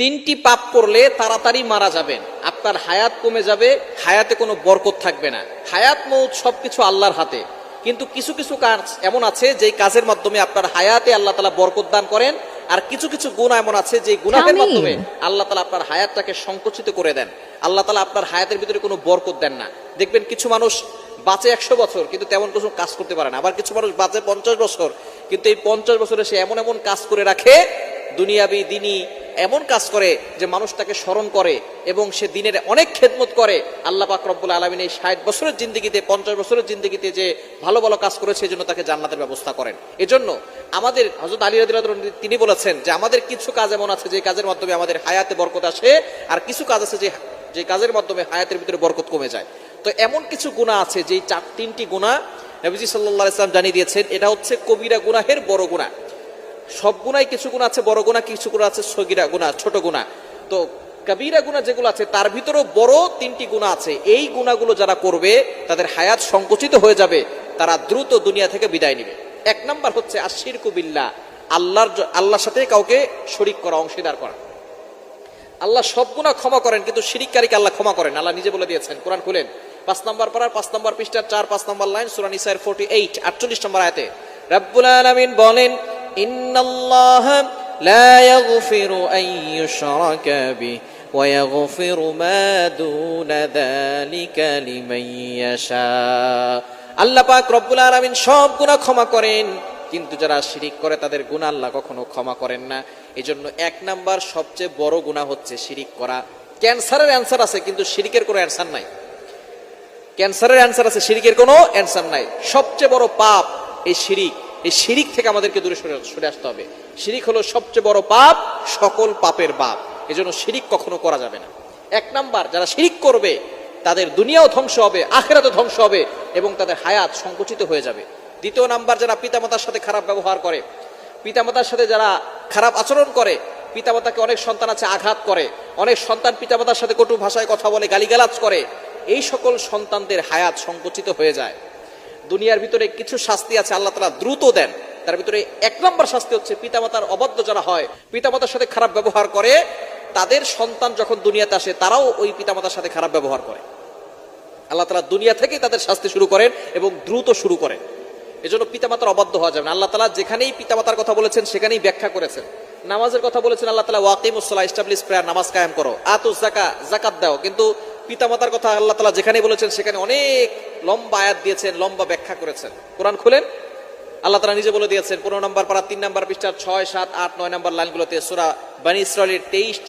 তিনটি পাপ করলে তাড়াতাড়ি মারা যাবেন, আপনার হায়াত কমে যাবে, হায়াতে কোনো বরকত থাকবে না। হায়াত মৌত সবকিছু আল্লাহর হাতে, কিন্তু কিছু কিছু কাজ এমন আছে যেই কাজের মাধ্যমে আপনার হায়াতে আল্লাহ তাআলা বরকত দান করেন, আর কিছু কিছু গুনাহ এমন আছে যে গুনাহের মাধ্যমে আল্লাহ তাআলা আপনার হায়াতটাকে সংকুচিত করে দেন। আল্লাহ তাআলা আপনার হায়াতের ভিতরে কোনো বরকত দেন না। দেখবেন কিছু মানুষ বাঁচে 100 বছর কিন্তু তেমন কিছু কাজ করতে পারে না, আবার কিছু মানুষ বাঁচে 50 বছর কিন্তু এই 50 বছরে সে এমন এমন কাজ করে রাখে, দুনিয়াবি দিনই এমন কাজ করে যে মানুষ তাকে স্মরণ করে এবং সে দিনের অনেক খেদমত করে। আল্লাহ পাক রব্বুল আলামিন এই 60 বছরের জিন্দেগিতে, 50 বছরের জিন্দেগিতে যে ভালো ভালো কাজ করেছে এজন্য তাকে জান্নাতের ব্যবস্থা করেন। এজন্য আমাদের হযরত আলী রাদিয়াল্লাহু আনহু তিনি বলেছেন যে আমাদের কিছু কাজ এমন আছে যে কাজের মাধ্যমে আমাদের হায়াতে বরকত আসে, আর কিছু কাজ আছে যে কাজের মাধ্যমে হায়াতের ভিতরে বরকত কমে যায়। তো এমন কিছু গুনাহ আছে যেই তিনটি গুনাহ নবীজি সাল্লাল্লাহু আলাইহি ওয়াসাল্লাম জানিয়ে দিয়েছেন, এটা হচ্ছে কবিরা গুনাহের বড় গুনাহ। সব গুনাই কিছু গুনাহ আছে বড় গুনাহ, কিছু গুনাহ আছে সগীরা গুনাহ, ছোট গুনাহ। তো কবিরা গুনাহ যেগুলো আছে তার ভিতরেও বড় তিনটি গুনাহ আছে। এই গুনাহগুলো যারা করবে তাদের হায়াত সংকুচিত হয়ে যাবে, তারা দ্রুত দুনিয়া থেকে বিদায় নেবে। এক নাম্বার হচ্ছে আশিরকু বিল্লাহ, আল্লাহর সাথে কাউকে শরীক করা, অংশীদার করা। আল্লাহ সব গুনাহ ক্ষমা করেন কিন্তু শিরিককারীকে আল্লাহ ক্ষমা করেন। আল্লাহ নিজে বলে দিয়েছেন, কোরআন খুলেন 5 নম্বর পারার 5 নম্বর পৃষ্ঠার 4-5 নম্বর লাইন, সূরা নিসার 48 নম্বর আয়াতে রব্বুল আলামিন বলেন, ইন্নাল্লাহা লা ইয়াগফিরু আন ইউশরাকা বিহি ওয়া ইয়াগফিরু মা দুনা যালিকা লিমান ইয়াশা। আল্লাহ পাক রব্বুল আলামিন সব গুনাহ ক্ষমা করেন, কিন্তু যারা শিরিক করে তাদের গুনাহ আল্লাহ কখনো ক্ষমা করেন না। এজন্য 1 নাম্বার সবচেয়ে বড় গুনাহ হচ্ছে শিরিক করা। ক্যান্সারের অ্যানসার আছে কিন্তু শিরিকের কোনো অ্যানসার নাই। ক্যান্সারের অ্যানসার আছে, শিরিকের কোনো অ্যানসার নাই। সবচেয়ে বড় পাপ এই শিরিক। এই শিরিক থেকে আমাদেরকে দূরে সরে আসতে হবে। শিরিক হলো সবচেয়ে বড় পাপ, সকল পাপের বাপ। এজন্য শিরিক কখনো করা যাবে না। 1 নাম্বার, যারা শিরিক করবে তাদের দুনিয়াও ধ্বংস হবে, আখিরাতও ধ্বংস হবে এবং তাদের হায়াত সংকুচিত হয়ে যাবে। 2 নাম্বার, যারা পিতামাতার সাথে খারাপ ব্যবহার করে, পিতামাতার সাথে যারা খারাপ আচরণ করে, পিতামাতাকে অনেক সন্তান আছে আঘাত করে, অনেক সন্তান পিতামাতার সাথে কটু ভাষায় কথা বলে, গালিগালাজ করে, এই সকল সন্তানদের হায়াত সংকুচিত হয়ে যায়। দুনিয়ার ভিতরে কিছু শাস্তি আছে আল্লাহ তাআলা দ্রুত দেন, তার ভিতরে 1 নম্বর শাস্তি হচ্ছে পিতামাতার অবাধ্য যারা হয়, পিতামাতার সাথে খারাপ ব্যবহার করে, তাদের সন্তান যখন দুনিয়াতে আসে তারাও ওই পিতামাতার সাথে খারাপ ব্যবহার করে। আল্লাহ তাআলা দুনিয়া থেকেই তাদের শাস্তি শুরু করেন এবং দ্রুত শুরু করেন। এজন্য পিতামাতার অবাধ্য হওয়া যাবে না। আল্লাহ তাআলা যেখানেই পিতামাতার কথা বলেছেন সেখানেই ব্যাখ্যা করেছেন। নামাজের কথা বলেছেন আল্লাহ তাআলা, ওয়াকিমুস সালাহ, এস্টাবলিশ প্রেয়ার, নামাজ কায়েম করো, আতুজ যাকাত, যাকাত দাও। কিন্তু পিতামাতার কথা আল্লাহ তাআলা যেখানেই বলেছেন সেখানে অনেক লম্বা আয়াত দিয়েছেন, লম্বা ব্যাখ্যা করেছেন। কোরআন খুলেন, আল্লাহ তাআলা নিজে বলে দিয়েছেন 15 নম্বর পারা 3 নম্বর পৃষ্ঠার 6, 7, 8, 9 নম্বর লাইনগুলোতে, সূরা বনী ইসরাঈলের 23